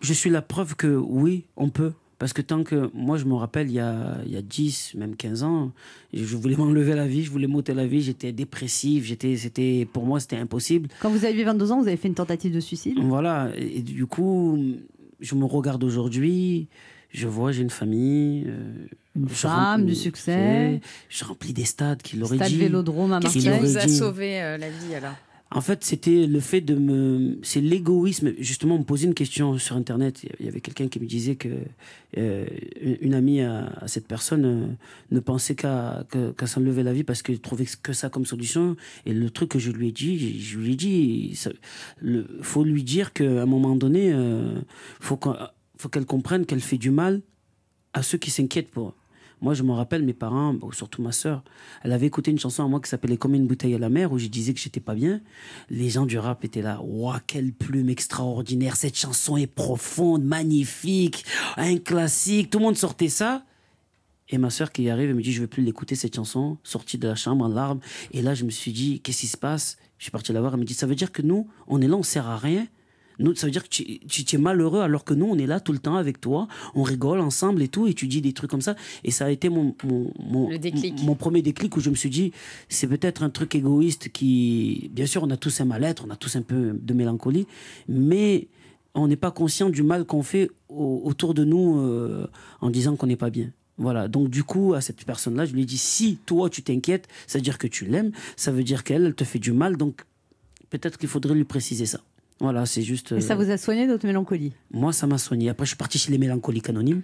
je suis la preuve que oui, on peut. Parce que tant que... Moi, je me rappelle, il y a 10, même 15 ans, je voulais m'enlever la vie, je voulais m'ôter la vie, j'étais dépressif, pour moi, c'était impossible. Quand vous aviez 22 ans, vous avez fait une tentative de suicide? Voilà, et du coup, je me regarde aujourd'hui, je vois, j'ai une famille... une femme, du succès. Je remplis des stades, qui l'auraient dit. Stade Vélodrome à Marseille. Qu'est-ce qui vous a sauvé la vie, alors? En fait, c'était le fait de me... C'est l'égoïsme. Justement, on me posait une question sur Internet. Il y avait quelqu'un qui me disait que une amie à cette personne ne pensait qu'à s'enlever la vie parce qu'elle trouvait que ça comme solution. Et le truc que je lui ai dit, faut lui dire qu'à un moment donné, faut qu'elle comprenne qu'elle fait du mal à ceux qui s'inquiètent pour eux. Moi, je me rappelle, mes parents, surtout ma sœur, elle avait écouté une chanson à moi qui s'appelait Comme une bouteille à la mer, où je disais que j'étais pas bien. Les gens du rap étaient là. Waouh, quelle plume extraordinaire. Cette chanson est profonde, magnifique, un classique. Tout le monde sortait ça. Et ma sœur qui arrive, elle me dit, je veux plus l'écouter, cette chanson, sortie de la chambre en larmes. Et là, je me suis dit, qu'est-ce qui se passe? Je suis parti la voir. Elle me dit, ça veut dire que nous, on est là, on sert à rien. Nous, ça veut dire que tu es malheureux alors que nous, on est là tout le temps avec toi, on rigole ensemble et tout, et tu dis des trucs comme ça. Et ça a été mon premier déclic où je me suis dit, c'est peut-être un truc égoïste qui... Bien sûr, on a tous un mal-être, on a tous un peu de mélancolie, mais on n'est pas conscient du mal qu'on fait autour de nous en disant qu'on n'est pas bien. Voilà, donc du coup, à cette personne-là, je lui ai dit, si toi, tu t'inquiètes, ça veut dire que tu l'aimes, ça veut dire qu'elle te fait du mal, donc peut-être qu'il faudrait lui préciser ça. Voilà, c'est juste... Et ça vous a soigné votre mélancolie? Moi, ça m'a soigné. Après, je suis parti chez les mélancoliques anonymes.